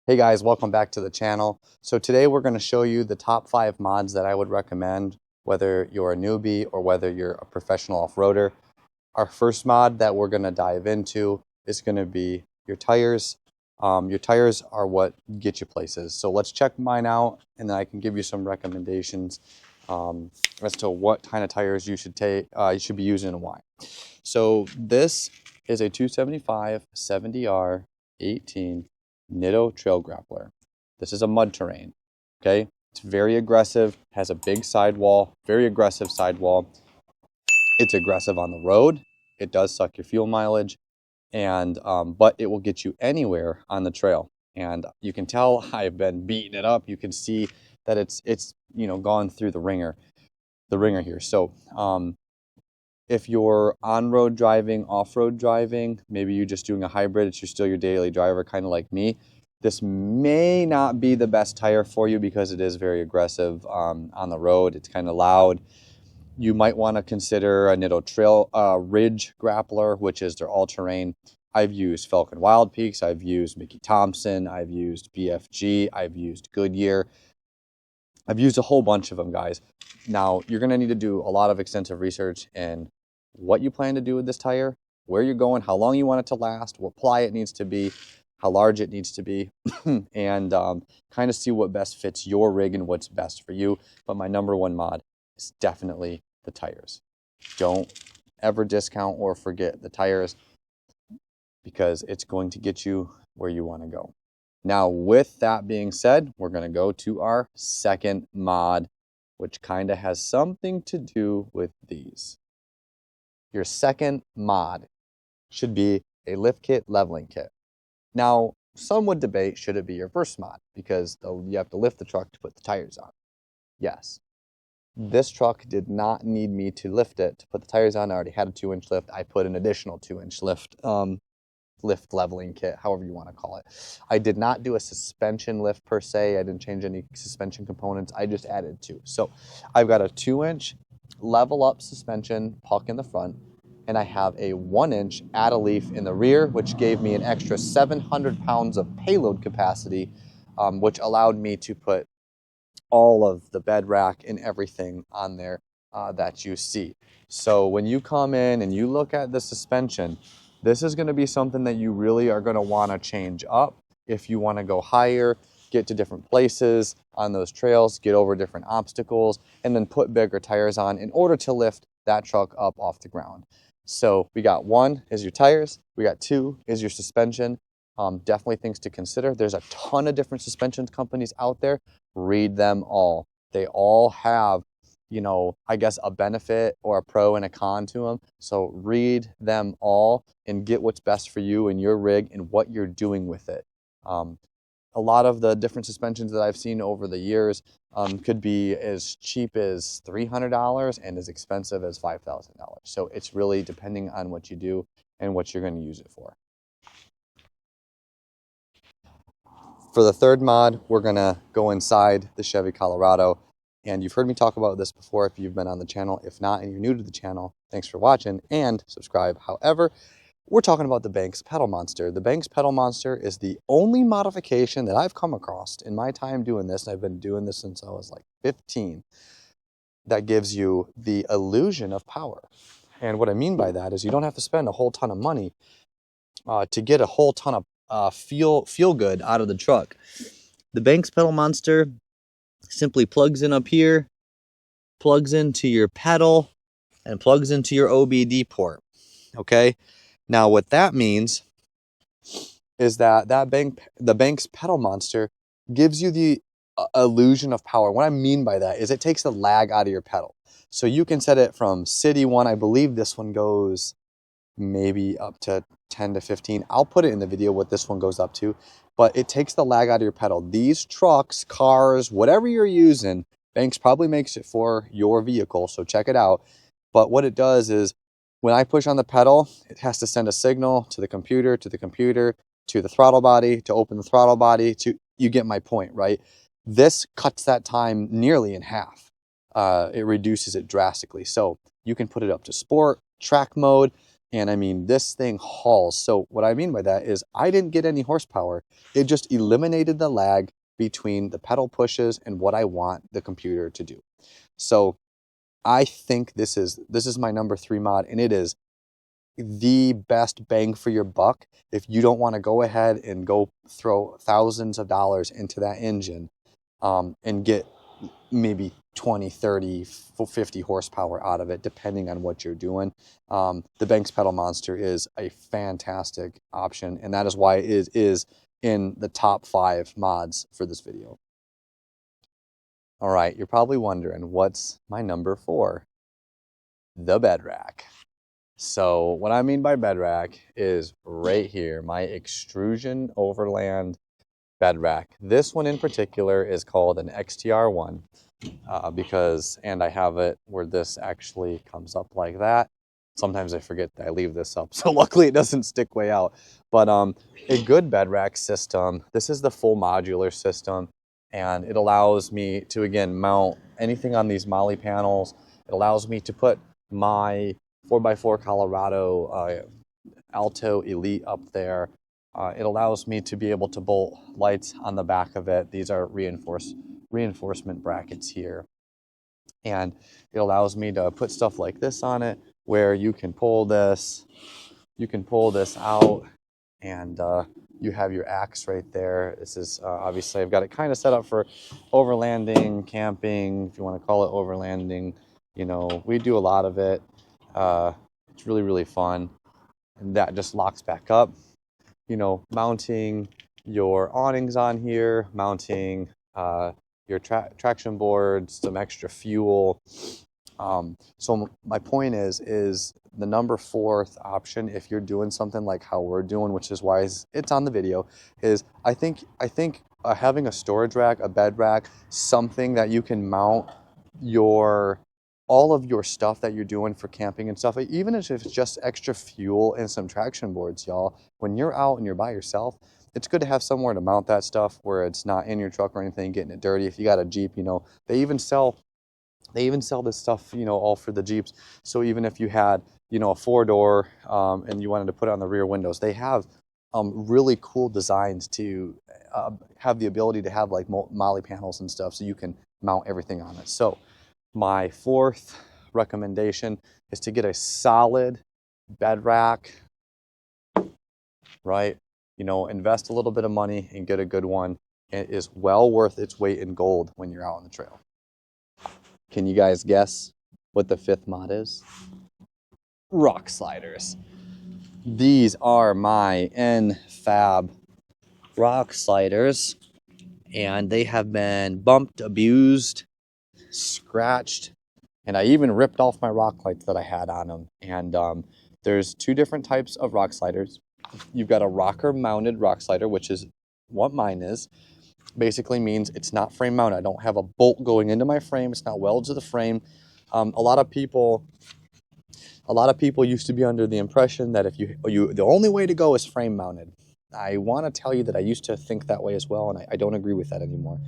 Hey guys, welcome back to the channel. So today we're going to show you the top 5 mods that I would recommend, whether you're a newbie or whether you're a professional off-roader. Our first mod that we're going to dive into is going to be your tires. Your tires are what get you places. So let's check mine out and then I can give you some recommendations as to what kind of tires you should be using and why. So this is a 275 70R 18 Nitto Trail Grappler. This is a mud terrain, okay? It's very aggressive, has a big sidewall, very aggressive sidewall. It's aggressive on the road. It does suck your fuel mileage, and but it will get you anywhere on the trail. And you can tell I've been beating it up. You can see that it's gone through the ringer here. So if you're on-road driving, off-road driving, maybe you're just doing a hybrid, you're still your daily driver, kind of like me, this may not be the best tire for you because it is very aggressive on the road. It's kind of loud. You might want to consider a Nitto Trail Ridge Grappler, which is their all-terrain. I've used Falcon Wild Peaks, I've used Mickey Thompson, I've used BFG, I've used Goodyear. I've used a whole bunch of them, guys. Now, you're going to need to do a lot of extensive research in what you plan to do with this tire, where you're going, how long you want it to last, what ply it needs to be, how large it needs to be, and kind of see what best fits your rig and what's best for you. But my number one mod is definitely the tires. Don't ever discount or forget the tires because it's going to get you where you want to go. Now, with that being said, we're going to go to our second mod, which kind of has something to do with these. Your second mod should be a lift kit leveling kit. Now, some would debate, should it be your first mod? Because you have to lift the truck to put the tires on. Yes. This truck did not need me to lift it to put the tires on. I already had a 2-inch lift. I put an additional 2-inch lift leveling kit, however you want to call it. I did not do a suspension lift per se. I didn't change any suspension components. I just added 2. So I've got a 2-inch level up suspension puck in the front, and I have a 1-inch add-a-leaf in the rear, which gave me an extra 700 pounds of payload capacity, which allowed me to put all of the bed rack and everything on there that you see. So when you come in and you look at the suspension, this is going to be something that you really are going to want to change up if you want to go higher, get to different places on those trails, get over different obstacles, and then put bigger tires on in order to lift that truck up off the ground. So we got 1 is your tires, we got 2 is your suspension. Definitely things to consider. There's a ton of different suspension companies out there. Read them all. They all have, I guess a benefit or a pro and a con to them. So read them all and get what's best for you and your rig and what you're doing with it. A lot of the different suspensions that I've seen over the years could be as cheap as $300 and as expensive as $5,000. So it's really depending on what you do and what you're going to use it for. For the third mod, we're going to go inside the Chevy Colorado. And you've heard me talk about this before if you've been on the channel. If not, and you're new to the channel, thanks for watching and subscribe. However, we're talking about the Banks Pedal Monster. The Banks Pedal Monster is the only modification that I've come across in my time doing this, and I've been doing this since I was like 15, that gives you the illusion of power. And what I mean by that is you don't have to spend a whole ton of money to get a whole ton of feel good out of the truck. The Banks Pedal Monster simply plugs in up here, plugs into your pedal, and plugs into your OBD port. Okay? Now what that means is that the Banks Pedal Monster gives you the illusion of power. What I mean by that is it takes the lag out of your pedal. So you can set it from City 1, I believe this one goes maybe up to 10 to 15. I'll put it in the video what this one goes up to, but it takes the lag out of your pedal. These trucks, cars, whatever you're using, Banks probably makes it for your vehicle, so check it out. But what it does is when I push on the pedal, it has to send a signal to the computer, to the throttle body, to open the throttle body, you get my point, right? This cuts that time nearly in half. It reduces it drastically. So you can put it up to sport, track mode, And I mean, this thing hauls. So what I mean by that is I didn't get any horsepower. It just eliminated the lag between the pedal pushes and what I want the computer to do. So I think this is my number 3 mod, and it is the best bang for your buck if you don't want to go ahead and go throw thousands of dollars into that engine and get maybe 20, 30, 50 horsepower out of it, depending on what you're doing. The Banks Pedal Monster is a fantastic option, and that is why it is in the top 5 mods for this video. All right, you're probably wondering, what's my number 4? The Bedrack. So what I mean by Bedrack is right here, my Extrusion Overland Bedrack. This one in particular is called an XTR1 because, and I have it where this actually comes up like that. Sometimes I forget that I leave this up, so luckily it doesn't stick way out. But a good Bedrack system, this is the full modular system, and it allows me to, again, mount anything on these molly panels. It allows me to put my 4x4 Colorado Alto Elite up there. It allows me to be able to bolt lights on the back of it. These are reinforcement brackets here. And it allows me to put stuff like this on it, where you can pull this out, and you have your axe right there. This is obviously, I've got it kind of set up for overlanding, camping, if you want to call it overlanding. You know, we do a lot of it. It's really, really fun. And that just locks back up. You know, mounting your awnings on here, mounting your traction boards, some extra fuel. So my point is the number 4th option, if you're doing something like how we're doing, which is why it's on the video, is I think having a storage rack, a bed rack, something that you can mount all of your stuff that you're doing for camping and stuff, even if it's just extra fuel and some traction boards, y'all. When you're out and you're by yourself, it's good to have somewhere to mount that stuff where it's not in your truck or anything, getting it dirty. If you got a Jeep, you know, they even sell this stuff, you know, all for the Jeeps. So even if you had, you know, a 4-door and you wanted to put it on the rear windows, they have really cool designs to have the ability to have like molly panels and stuff, so you can mount everything on it. So my 4th recommendation is to get a solid bed rack, right? You know, invest a little bit of money and get a good one. It is well worth its weight in gold when you're out on the trail. Can you guys guess what the 5th mod is? Rock sliders. These are my N-Fab rock sliders, and they have been bumped, abused, scratched, and I even ripped off my rock lights that I had on them. And there's 2 different types of rock sliders. You've got a rocker mounted rock slider, which is what mine is. Basically means it's not frame mounted. I don't have a bolt going into my frame. It's not welded to the frame. A lot of people used to be under the impression that if the only way to go is frame mounted. I want to tell you that I used to think that way as well, and I don't agree with that anymore.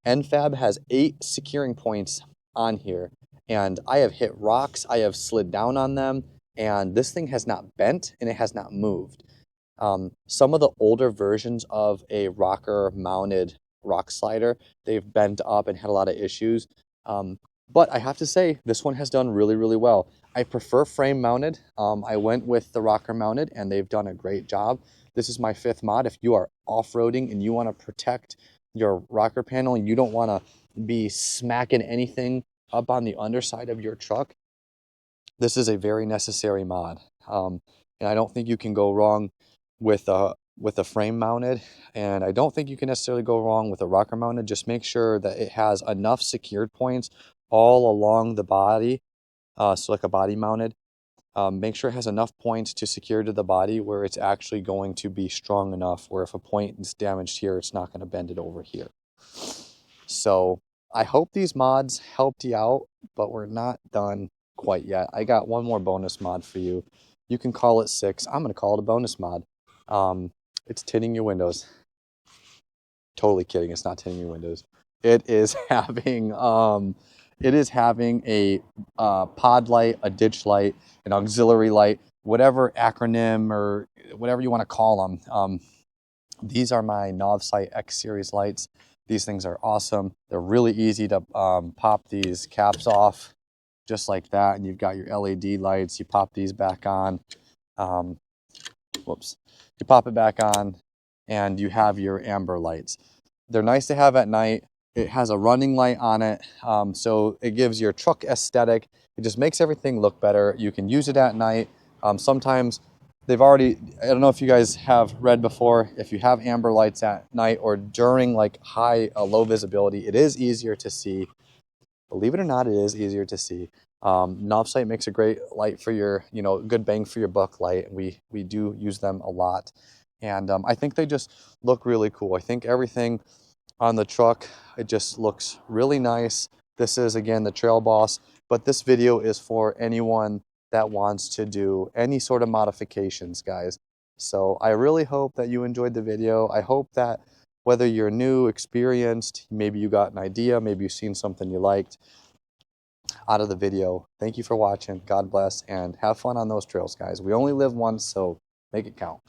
N-Fab has 8 securing points on here, and I have hit rocks, I have slid down on them, and this thing has not bent and it has not moved. Some of the older versions of a rocker mounted rock slider, they've bent up and had a lot of issues. But I have to say, this one has done really, really well. I prefer frame mounted. I went with the rocker mounted, and they've done a great job. This is my 5th mod. If you are off-roading and you want to protect your rocker panel and you don't want to be smacking anything up on the underside of your truck, this is a very necessary mod. And I don't think you can go wrong with a frame mounted, and I don't think you can necessarily go wrong with a rocker mounted. Just make sure that it has enough secured points all along the body, so like a body mounted. Make sure it has enough points to secure to the body where it's actually going to be strong enough where if a point is damaged here, it's not going to bend it over here. So I hope these mods helped you out, but we're not done quite yet. I got one more bonus mod for you. You can call it 6. I'm going to call it a bonus mod. It's tinting your windows. Totally kidding. It's not tinting your windows. It is having a pod light, a ditch light, an auxiliary light whatever acronym or whatever you want to call them. These are my Novsight X series lights. These things are awesome. They're really easy to pop these caps off just like that, and you've got your LED lights. You pop these back on. Whoops. You pop it back on, and you have your amber lights. They're nice to have at night. It has a running light on it, so it gives your truck aesthetic. It just makes everything look better. You can use it at night. Sometimes I don't know if you guys have read before, if you have amber lights at night or during like low visibility, it is easier to see. Believe it or not, it is easier to see. Novsight makes a great light for your, good bang for your buck light. We do use them a lot. And I think they just look really cool. I think everything on the truck, it just looks really nice. This is, again, the Trail Boss, but this video is for anyone that wants to do any sort of modifications, guys. So I really hope that you enjoyed the video. I hope that whether you're new, experienced, maybe you got an idea, maybe you've seen something you liked out of the video. Thank you for watching. God bless, and have fun on those trails, guys. We only live once, so make it count.